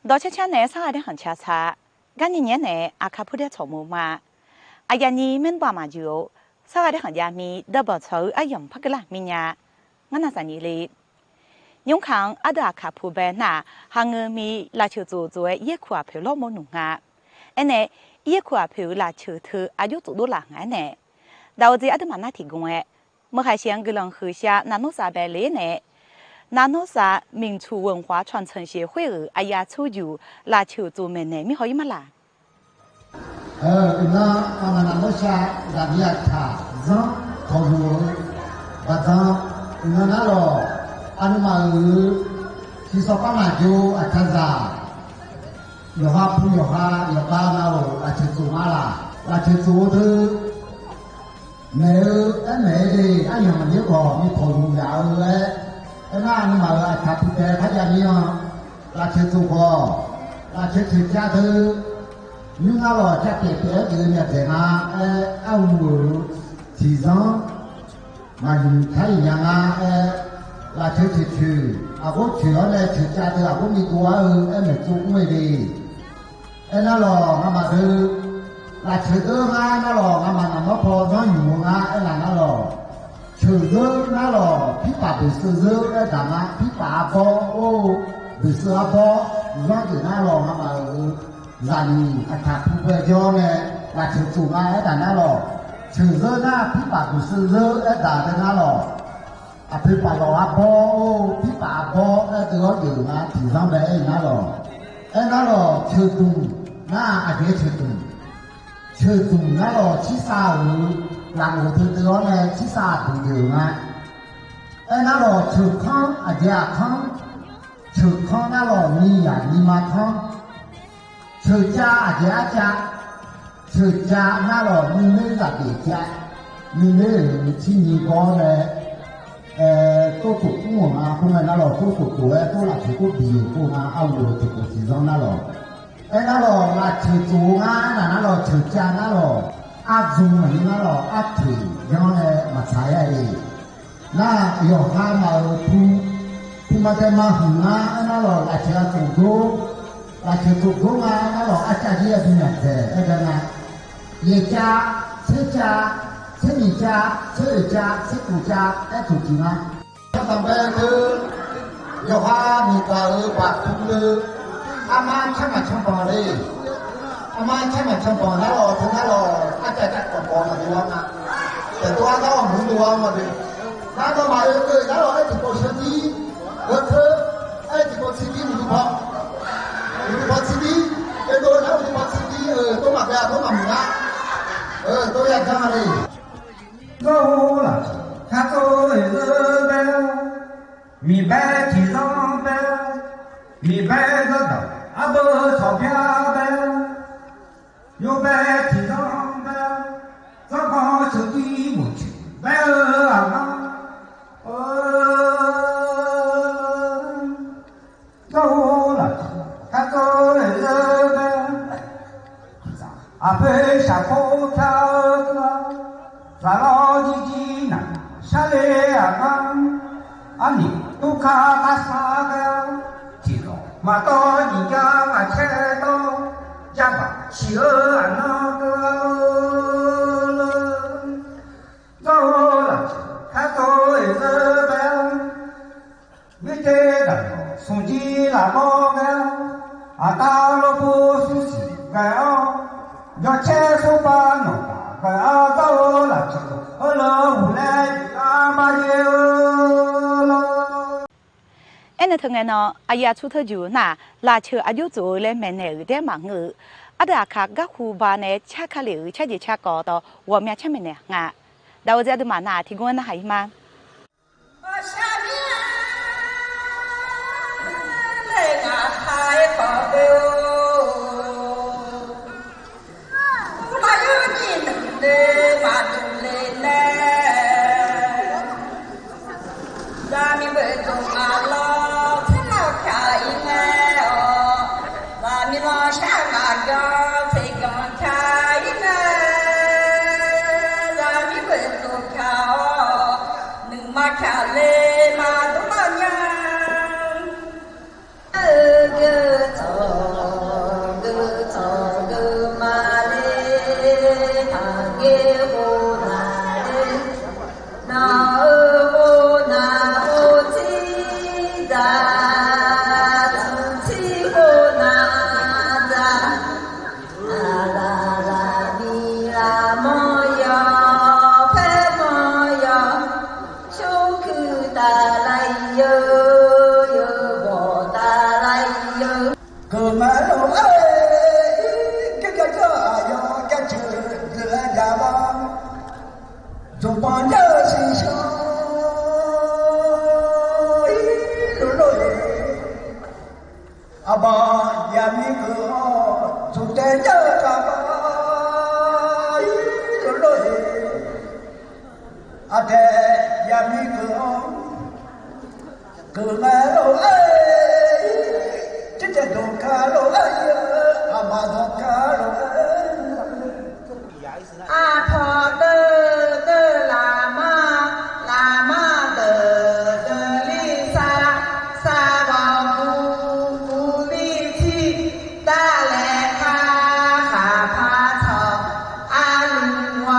到吃吃呢，上海的很吃茶，今年呢，阿卡普的草木嘛，阿呀你们爸妈就，上海的很家米，得不错，阿用拍个啦，米呀，我那啥年哩，永康阿德阿卡普呗那，行个米拉球做也苦阿票老么弄啊，哎呢，也苦阿票拉球头阿就做多啦哎呢，到这阿德嘛那提供哎，我还想个人喝下那弄啥呗嘞呢？那诺啥民族文化传承协会的哎呀，抽就拉球做门呢，你好嘛啦？那诺啥拉比亚卡张考入，把张那咯，阿努马其实爸妈就阿卡扎，有哈不有哈有巴那咯，阿去做嘛啦，阿去做的，没的，阿用那个你考入呀嘞。那你嘛他不在他家里啊，那去做过，那去家头，你那了家别这个面在那，按我提上，那你他一样啊，那去，啊我去了呢去家头啊，我没多没做过的，那了那嘛头，那去到那了，那嘛那么跑上油啊，那了。球肉那咯，皮巴不是肉，咱们皮巴包哦，不是阿包，让给那咯，那么让你他不会叫呢，那球做啊，咱那咯，球肉那皮巴不是肉，咱的那咯，啊皮巴咯阿包哦，皮巴包这个有啊，提上来那咯，那咯球冻那阿别球冻，球冻那咯七三五。làm một thứ đó này chỉ xa từ điều mà em nói là chữ con à dạ con chữ con nó là ni à ni mà con chữ cha à dạ cha chữ cha nó là ni nơi là để cha ni nơi là chỉ ni con này tôi thuộc của mà không phải nó là tôi thuộc của tôi là chỉ có biểu của mà ông rồi thì có chỉ do nó là em nói là chữ chú là nó là chữ cha nó là áp dụng mình nó là áp thủy do mà sai ấy na yo ha mà thu mà cái mà hùng nó là chỉ là chủ gỗ nó là áp cha gì ở bên này đây là ye cha thế nhị cha thế cụ cha cái cụ gì mà các bạn bè cứ yo ha mi qua bạc thu lư ama chắc mà trong bò đi ama chắc mà trong bò nó là thứ nó là áp cha chắc còn bò là gì không àแต่ตัวเขาหมุนตัวมาดิน้าก็มาเลยน้าเราไอ้ที่โกเชนีเวิร์คไอ้ที่โกซีดีมีพอซีดีไอ้ตัวน้ามีพอซีดีตัวมาแก่ตัวมาหมุนนะตัวอยากทำอะไรก็ล่ะข้าตัวเลยเบลมีแบที่ร้องเบลมีแบก็ดอกอาเบอร์ชอบยาเบลอยู่แบที่ร้องเบลก็ขอสุดที่หมดเบลอ่ะนะก็ล่ะข้าตัวเลยเบลอาเบอชาโคข้าซาลอจีจีน่ะชาเลอ่ะนะอันนี้ตุคาตาสาเบลที่รอมาต่อยิ่งยามาเชโตจับเชื่ออันนั้นก็ล่ะข้าตัวเบลวิเทดันสุจีลาโมเบลอาตาโลปุสุสีเบลยอเชสุปานโนก็อาตาล่ะโลหูเลอามาเยโลอันนั้นทั้งนั้นอายาชุดเธออยู่น่ะลาเชื่ออายุจูเลยแม่เนี่ยได้มาเงืออาดาคักก็คูบาเนี่ยชักขลิวชักจีชักกอต่อว่าแม่ใช่ไหมเนี่ยงะดาวจะดูมาหน้าที่กวนน่ะหายมาHãy subscribe cho kênh Ghiền Mì Gõ để không bỏ lỡ တဲ့ကြတာပါလို့အတဲ့ရမီကောကမဲလို့အေးတဲ့ဒုက္ခလို့အေးအမဒုက္ခလို့阿婆的喇嘛的丽莎沙王不力气大来卡哈帕草阿鲁哇。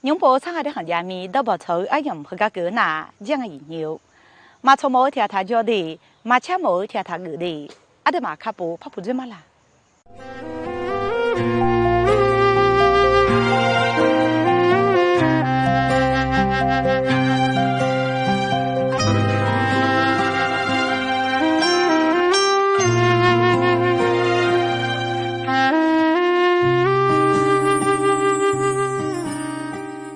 宁波上海的行家们都不愁爱用不个个拿这样一牛，马从某条他叫的，马车某条他个的，阿的马卡布怕不怎么啦。